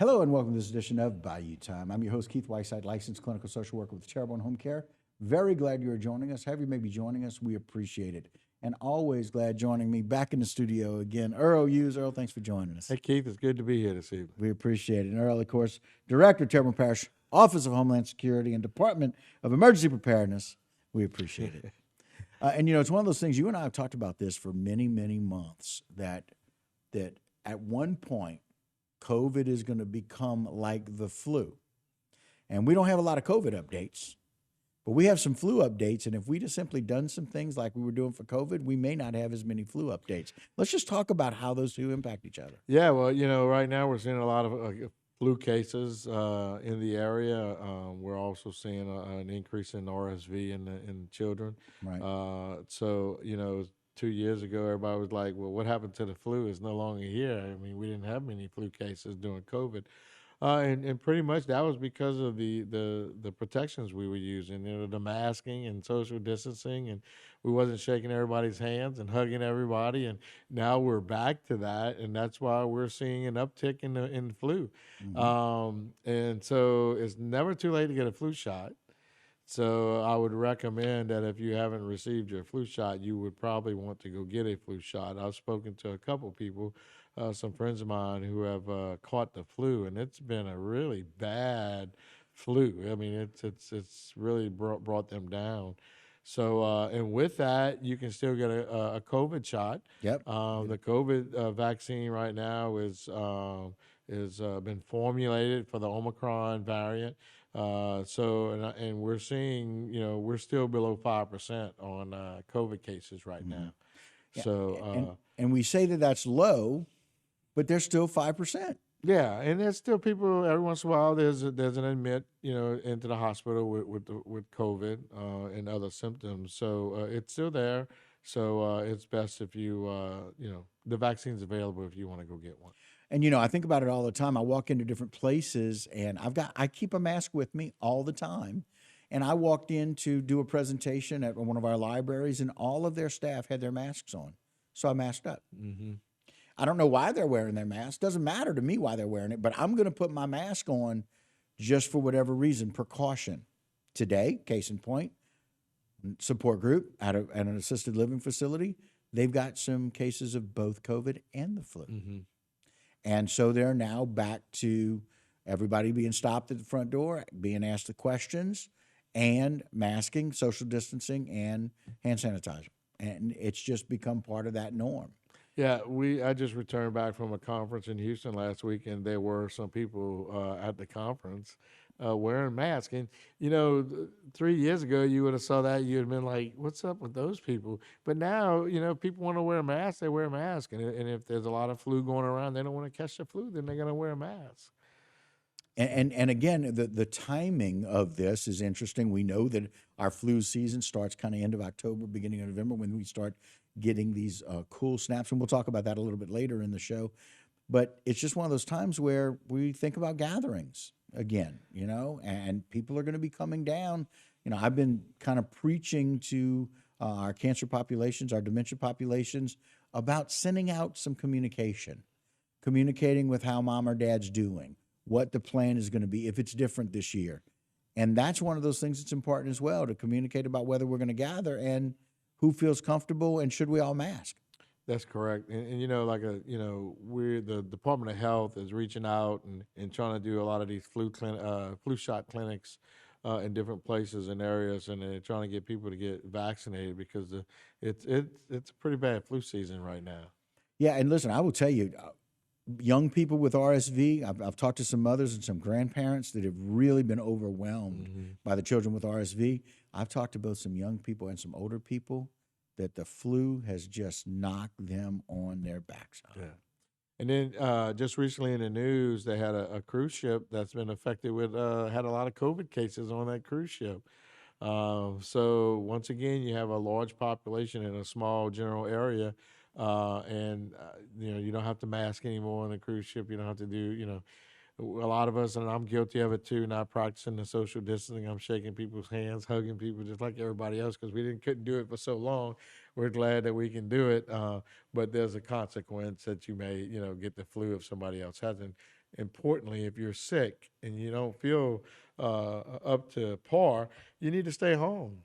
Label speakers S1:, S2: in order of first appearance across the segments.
S1: Hello and welcome to this edition of Bayou Time. I'm your host, Keith Whiteside, licensed clinical social worker with Terrebonne Home Care. Very glad you are joining us. However you may be joining us, we appreciate it. And always glad joining me back in the studio again, Earl Eues. Earl, thanks for joining us.
S2: Hey, Keith, it's good to be here this evening.
S1: We appreciate it. And Earl, of course, Director of Terrebonne Parish Office of Homeland Security and Department of Emergency Preparedness. We appreciate it. It's one of those things, you and I have talked about this for many, many months, that at one point, COVID is going to become like the flu. And we don't have a lot of COVID updates, but we have some flu updates. And if we just simply done some things like we were doing for COVID, we may not have as many flu updates. Let's just talk about how those two impact each other.
S2: Yeah, well, right now we're seeing a lot of flu cases in the area. We're also seeing an increase in RSV in children.
S1: Right.
S2: 2 years ago, everybody was like, well, what happened to the flu? It's no longer here. I mean, we didn't have many flu cases during COVID. And pretty much that was because of the protections we were using, the masking and social distancing, and we wasn't shaking everybody's hands and hugging everybody. And now we're back to that, and that's why we're seeing an uptick in the flu. And so it's never too late to get a flu shot. So I would recommend that if you haven't received your flu shot, you would probably want to go get a flu shot. I've spoken to a couple people, some friends of mine who have caught the flu, and it's been a really bad flu. I mean, it's really brought them down. So and with that, you can still get a COVID shot.
S1: Yep.
S2: The COVID vaccine right now is been formulated for the Omicron variant. And we're seeing, we're still below 5% on COVID cases right now.
S1: Yeah.
S2: So,
S1: and we say that that's low, but there's still 5%.
S2: yeah, and there's still people every once in a while. There's an admit, into the hospital with COVID and other symptoms. So it's still there. So it's best if the vaccine's available if you want to go get one.
S1: And I think about it all the time. I walk into different places and I keep a mask with me all the time. And I walked in to do a presentation at one of our libraries and all of their staff had their masks on. So I masked up.
S2: Mm-hmm.
S1: I don't know why they're wearing their mask. Doesn't matter to me why they're wearing it, but I'm going to put my mask on just for whatever reason, precaution. Today, case in point, support group at an assisted living facility, they've got some cases of both COVID and the flu.
S2: Mm-hmm.
S1: And so they're now back to everybody being stopped at the front door, being asked the questions, and masking, social distancing, and hand sanitizer. And it's just become part of that norm.
S2: Yeah, I just returned back from a conference in Houston last week, and there were some people at the conference wearing masks. And 3 years ago, you would have saw that, you'd have been like, "What's up with those people?" But now, people want to wear a mask, they wear a mask, and if there's a lot of flu going around, they don't want to catch the flu, then they're going to wear a mask.
S1: And again, the timing of this is interesting. We know that our flu season starts kind of end of October, beginning of November, when we start getting these cool snaps. And we'll talk about that a little bit later in the show. But it's just one of those times where we think about gatherings again, and people are going to be coming down. I've been kind of preaching to our cancer populations, our dementia populations, about sending out some communicating with how mom or dad's doing, what the plan is going to be, if it's different this year. And that's one of those things that's important as well, to communicate about whether we're going to gather and who feels comfortable and should we all mask.
S2: That's correct. And we're the Department of Health is reaching out and trying to do a lot of these flu shot clinics in different places and areas, and they're trying to get people to get vaccinated because it's a pretty bad flu season right now.
S1: Yeah, and listen, I will tell you, young people with RSV, I've talked to some mothers and some grandparents that have really been overwhelmed by the children with RSV. I've talked to both some young people and some older people that the flu has just knocked them on their backside.
S2: Yeah. And then just recently in the news, they had a cruise ship that's been affected with, had a lot of COVID cases on that cruise ship. So once again, you have a large population in a small general area. And you don't have to mask anymore on a cruise ship. You don't have to do, a lot of us, and I'm guilty of it too, not practicing the social distancing. I'm shaking people's hands, hugging people just like everybody else because we couldn't do it for so long. We're glad that we can do it, but there's a consequence that you may, get the flu if somebody else hasn't. importantly, if you're sick and you don't feel up to par, you need to stay home.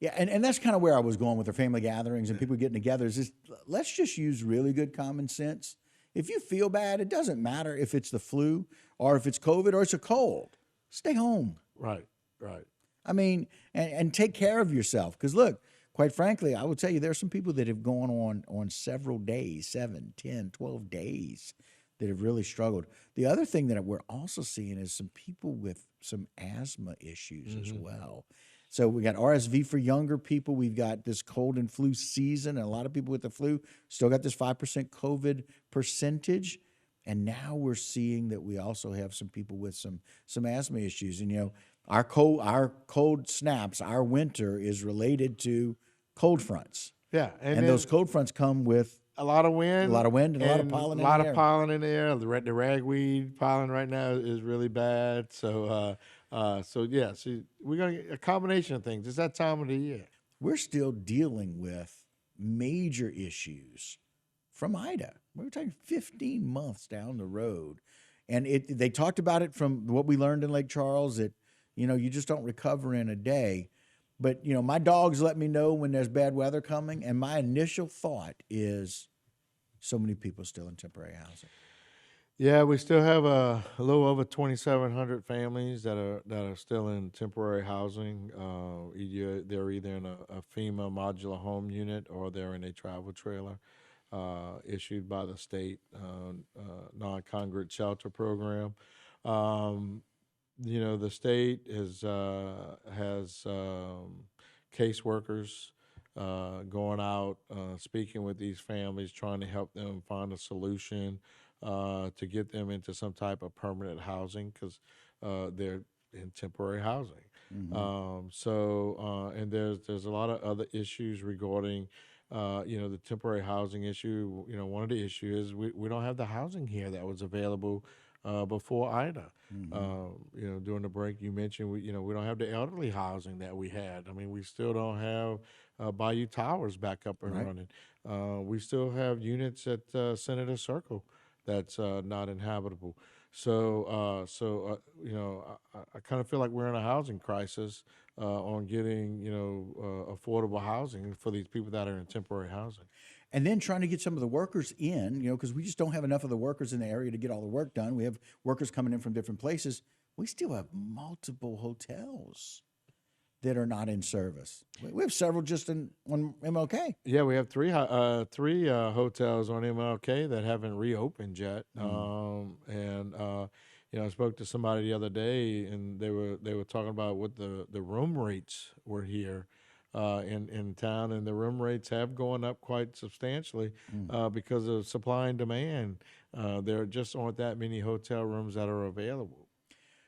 S1: Yeah, and that's kind of where I was going with our family gatherings and people getting together. Is just let's just use really good common sense. If you feel bad, it doesn't matter if it's the flu or if it's COVID or it's a cold. Stay home.
S2: Right, right.
S1: I mean, and take care of yourself. Because look, quite frankly, I will tell you, there are some people that have gone on several days, 7, 10, 12 days, that have really struggled. The other thing that we're also seeing is some people with some asthma issues as well. So we got RSV for younger people. We've got this cold and flu season, and a lot of people with the flu still got this 5% COVID percentage. And now we're seeing that we also have some people with some asthma issues. And our cold snaps, our winter is related to cold fronts.
S2: Yeah,
S1: And those cold fronts come with
S2: a lot of wind,
S1: a lot of wind and a lot of pollen in the air.
S2: A lot of pollen in the air. The ragweed pollen right now is really bad. So, yeah. So we're gonna get a combination of things. It's that time of the year.
S1: We're still dealing with major issues from Ida. We're talking 15 months down the road, and they talked about it from what we learned in Lake Charles that you just don't recover in a day. But my dogs let me know when there's bad weather coming, and my initial thought is so many people still in temporary housing.
S2: Yeah, we still have a little over 2,700 families that are still in temporary housing. They're either in a FEMA modular home unit or they're in a travel trailer issued by the state non-congregate shelter program. Um, the state has caseworkers going out, speaking with these families, trying to help them find a solution to get them into some type of permanent housing because they're in temporary housing. And there's a lot of other issues regarding. The temporary housing issue. One of the issues is we don't have the housing here that was available before Ida. During the break you mentioned we don't have the elderly housing that we had. I mean, we still don't have Bayou Towers back up and
S1: Right.
S2: running. We still have units at Senator Circle that's not inhabitable. I kind of feel like we're in a housing crisis on getting affordable housing for these people that are in temporary housing.
S1: And then trying to get some of the workers in, because we just don't have enough of the workers in the area to get all the work done. We have workers coming in from different places. We still have multiple hotels that are not in service. We have several just on MLK.
S2: Yeah, we have three hotels on MLK that haven't reopened yet. I spoke to somebody the other day, and they were talking about what the room rates were here in town, and the room rates have gone up quite substantially because of supply and demand. There just aren't that many hotel rooms that are available.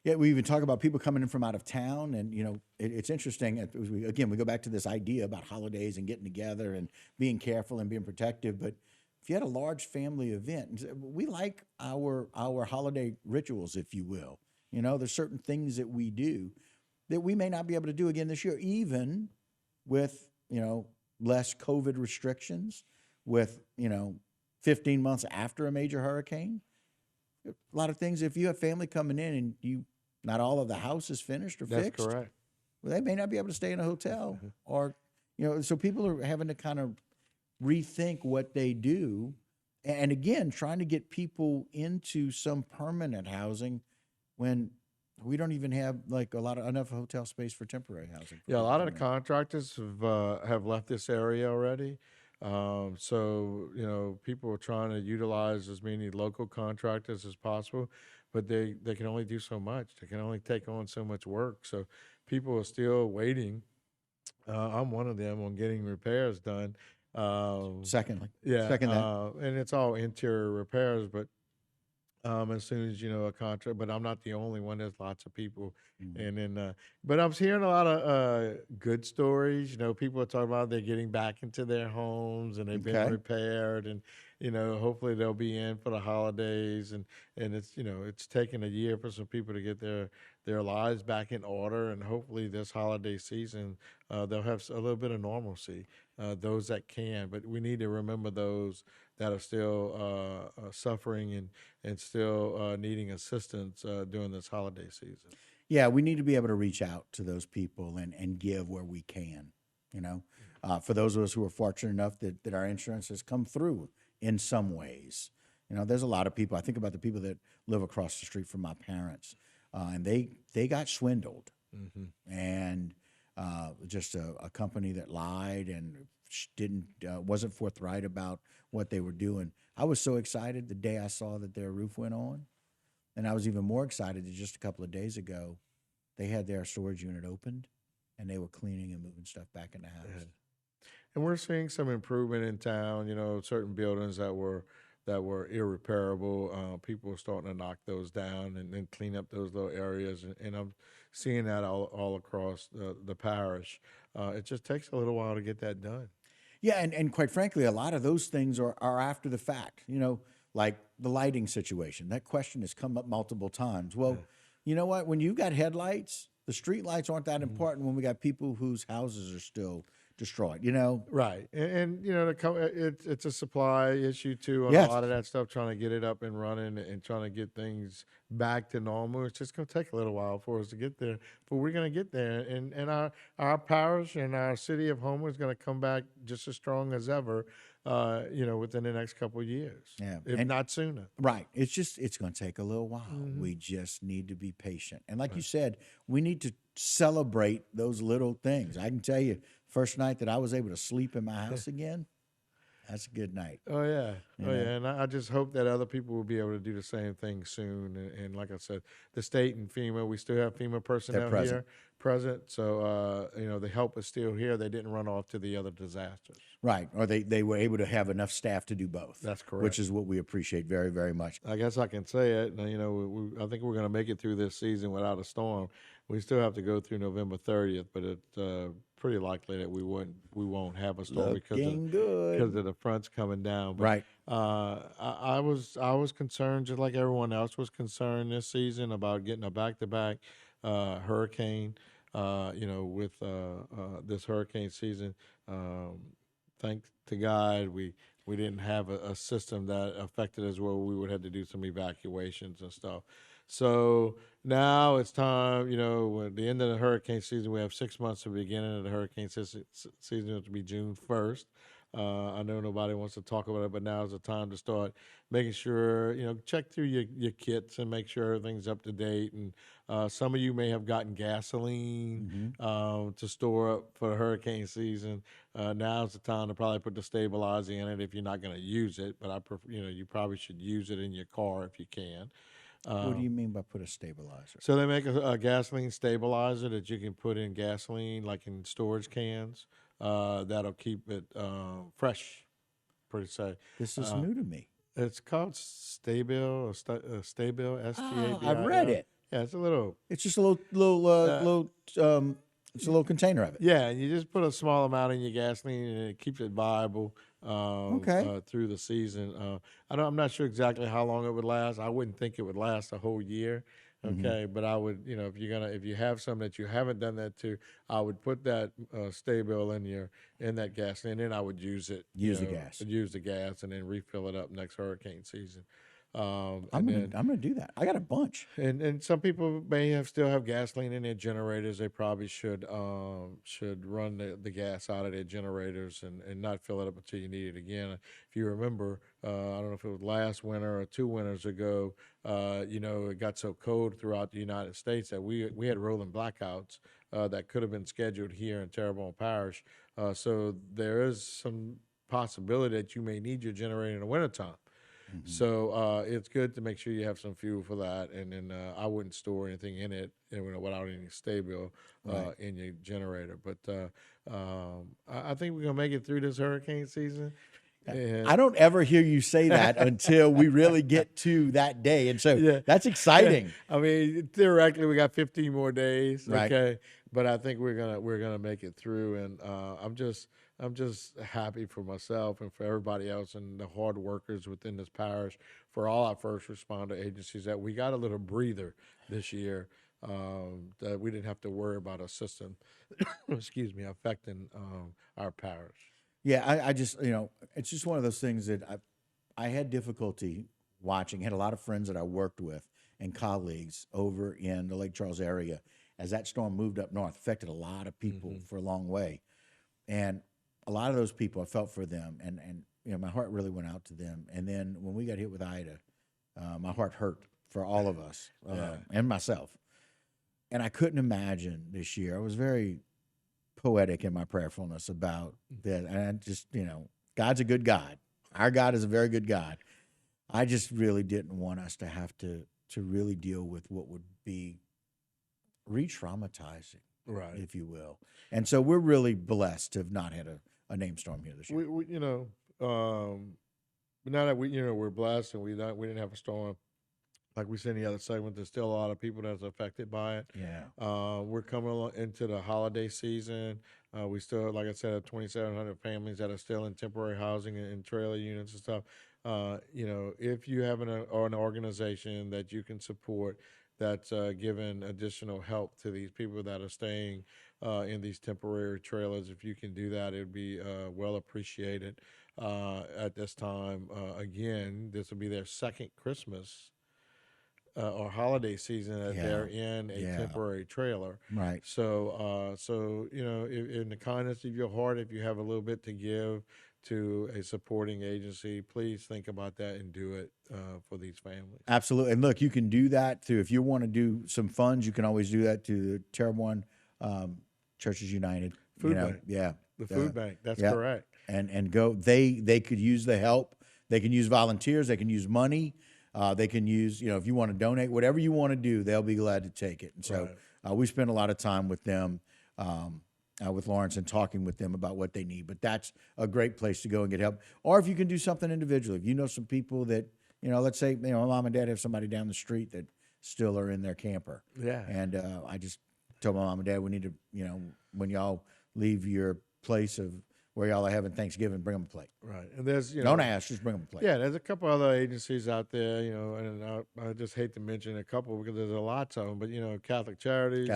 S1: Yeah, we even talk about people coming in from out of town, and it's interesting. We go back to this idea about holidays and getting together and being careful and being protective. But if you had a large family event, we like our holiday rituals, if you will. There's certain things that we do that we may not be able to do again this year, even with less COVID restrictions, with 15 months after a major hurricane. A lot of things, if you have family coming in and not all of the house is finished or fixed.
S2: That's correct.
S1: Well, they may not be able to stay in a hotel or, so people are having to kind of rethink what they do. And again, trying to get people into some permanent housing when we don't even have enough hotel space for temporary housing.
S2: Yeah, a lot of the contractors have left this area already. People are trying to utilize as many local contractors as possible, but they can only do so much. They can only take on so much work. So people are still waiting. I'm one of them on getting repairs done.
S1: Second
S2: that. And it's all interior repairs, but as soon as a contract, but I'm not the only one. There's lots of people, and then, but I'm hearing a lot of good stories. People are talking about they're getting back into their homes and they've been repaired, and hopefully they'll be in for the holidays, and it's taken a year for some people to get their lives back in order, and hopefully this holiday season they'll have a little bit of normalcy. Those that can, but we need to remember those that are still suffering and still needing assistance during this holiday season.
S1: Yeah, we need to be able to reach out to those people and give where we can. You know, for those of us who are fortunate enough that our insurance has come through in some ways. You know, there's a lot of people. I think about the people that live across the street from my parents, and they got swindled, and just a company that lied and didn't wasn't forthright about what they were doing. I was so excited the day I saw that their roof went on, and I was even more excited that just a couple of days ago they had their storage unit opened, and they were cleaning and moving stuff back in the house.
S2: And we're seeing some improvement in town. You know, certain buildings that were irreparable. People are starting to knock those down and then clean up those little areas, and I'm seeing that all across the parish. It just takes a little while to get that done.
S1: Yeah, and quite frankly, a lot of those things are after the fact. You know, like the lighting situation. That question has come up multiple times. Well, you know what? When you got headlights, the street lights aren't that important when we got people whose houses are still destroyed. You know?
S2: Right, and you know, it's a supply issue too on a
S1: Yes.
S2: lot of that stuff. Trying to get it up and running and trying to get things back to normal. It's just going to take a little while for us to get there, but we're going to get there. And our parish and our city of Homer is going to come back just as strong as ever. You know, within the next couple of years,
S1: Yeah.
S2: if
S1: And
S2: not sooner.
S1: right. It's going to take a little while. We just need to be patient. And like you said, we need to celebrate those little things. I can tell you, first night that I was able to sleep in my house again, that's a good night.
S2: Oh yeah,
S1: You
S2: oh
S1: know?
S2: yeah, and I just hope that other people will be able to do the same thing soon. And like I said, the state and FEMA, we still have FEMA personnel
S1: present.
S2: here, present. So you know, the help is still here. They didn't run off to the other disasters.
S1: Right. Or they were able to have enough staff to do both.
S2: That's correct.
S1: Which is what we appreciate very, very much.
S2: I guess I can say it. You know, I think we're going to make it through this season without a storm. We still have to go through November 30th, but it's pretty likely that we won't have a storm
S1: Looking good.
S2: because of the fronts coming down. But,
S1: Right.
S2: I was concerned, just like everyone else was concerned this season, about getting a back-to-back hurricane. You know, with this hurricane season, thanks to God, we didn't have a system that affected us where we would have to do some evacuations and stuff. So now it's time, you know, at the end of the hurricane season, we have 6 months to the beginning of the hurricane season, which will be June 1st. I know nobody wants to talk about it, but now is the time to start making sure, you know, check through your kits and make sure everything's up to date. And some of you may have gotten gasoline to store up for the hurricane season. Now's the time to probably put the stabilizer in it if you're not going to use it. But you know, you probably should use it in your car if you can.
S1: What do you mean by put a stabilizer?
S2: So they make a gasoline stabilizer that you can put in gasoline, like in storage cans. That'll keep it fresh, per se.
S1: This is new to me.
S2: It's called Stabil, or Stabil, S-T-A-B-I-L.
S1: I've read it.
S2: Yeah, it's a little.
S1: It's just a little it's a little container of it.
S2: Yeah, and you just put a small amount in your gasoline, and it keeps it viable through the season. I'm not sure exactly how long it would last. I wouldn't think it would last a whole year. Okay, but I would, you know, if you have some that you haven't done that to, I would put that Stabil in that gasoline, and then I would use it.
S1: Use the gas.
S2: Use the gas, and then refill it up next hurricane season.
S1: I'm gonna do that. I got a bunch.
S2: And some people may still have gasoline in their generators. They probably should run the gas out of their generators and not fill it up until you need it again. If you remember, I don't know if it was last winter or 2 winters ago, you know, it got so cold throughout the United States that we had rolling blackouts that could have been scheduled here in Terrebonne Parish. So there is some possibility that you may need your generator in the wintertime. So it's good to make sure you have some fuel for that, and then I wouldn't store anything in it, you know, without any Stabil in your generator. But I think we're gonna make it through this hurricane season. And
S1: I don't ever hear you say that until we really get to that day, and so that's exciting.
S2: I mean, theoretically, we got 15 more days,
S1: Right.
S2: okay, but I think we're gonna make it through, and I'm just happy for myself and for everybody else and the hard workers within this parish, for all our first responder agencies, that we got a little breather this year, that we didn't have to worry about a system, excuse me, affecting our parish.
S1: Yeah, I just, you know, it's just one of those things that I had difficulty watching. Had a lot of friends that I worked with and colleagues over in the Lake Charles area as that storm moved up north, affected a lot of people for a long way. And a lot of those people, I felt for them, and you know, my heart really went out to them. And then when we got hit with Ida, my heart hurt for all of us and myself. And I couldn't imagine this year. I was very poetic in my prayerfulness about that. And I just, you know, God's a good God. Our God is a very good God. I just really didn't want us to have to really deal with what would be re-traumatizing,
S2: Right.
S1: if you will. And so we're really blessed to have not had a name storm here this year.
S2: We you know, now that we're blessed and we didn't have a storm like we said in the other segment. There's still a lot of people that's affected by it.
S1: Yeah.
S2: We're coming along into the holiday season. We still, like I said, have 2,700 families that are still in temporary housing and trailer units and stuff. You know, if you have an organization that you can support that's giving additional help to these people that are staying in these temporary trailers, if you can do that, it would be well appreciated at this time. Again, this will be their second Christmas or holiday season that they're in a temporary trailer.
S1: Right.
S2: So, you know, in the kindness of your heart, if you have a little bit to give to a supporting agency, please think about that and do it for these families.
S1: Absolutely. And look, you can do that through, if you want to do some funds, you can always do that to the Terrebonne Churches United.
S2: Food bank.
S1: Yeah.
S2: The food bank. That's correct.
S1: And go, they could use the help. They can use volunteers. They can use money. They can use, you know, if you want to donate, whatever you want to do, they'll be glad to take it. And so we spend a lot of time with them, with Lawrence, and talking with them about what they need. But that's a great place to go and get help. Or if you can do something individually, if you know some people that, you know, let's say, you know, mom and dad have somebody down the street that still are in their camper.
S2: Yeah.
S1: And I just told my mom and dad, we need to, you know, when y'all leave your place of where y'all are having Thanksgiving, bring them a plate.
S2: Right. And there's, you know,
S1: Don't ask, just bring them a plate.
S2: yeah, there's a couple other agencies out there, you know, and I just hate to mention a couple because there's a lot of them, but, you know, Catholic Charities.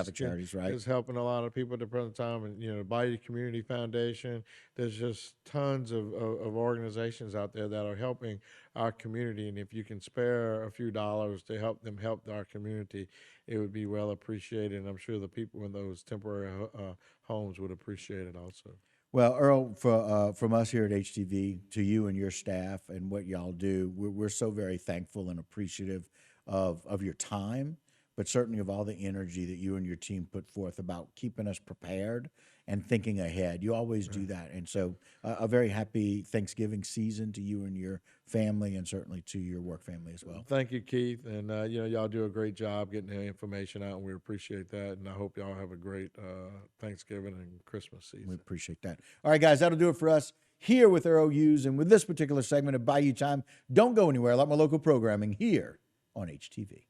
S1: Right.
S2: Is helping a lot of people at the present time. And, you know, Bayou Community Foundation. There's just tons of organizations out there that are helping our community. And if you can spare a few dollars to help them help our community, it would be well appreciated. And I'm sure the people in those temporary homes would appreciate it also.
S1: Well, Earl, from us here at HTV to you and your staff and what y'all do, we're so very thankful and appreciative of your time, but certainly of all the energy that you and your team put forth about keeping us prepared and thinking ahead. You always do that. And so a very happy Thanksgiving season to you and your family, and certainly to your work family as well.
S2: Thank you, Keith. And, you know, y'all do a great job getting the information out, and we appreciate that. And I hope y'all have a great Thanksgiving and Christmas season.
S1: We appreciate that. All right, guys, that'll do it for us here with Earl Eues and with this particular segment of Bayou Time. Don't go anywhere. A lot more local programming here on HTV.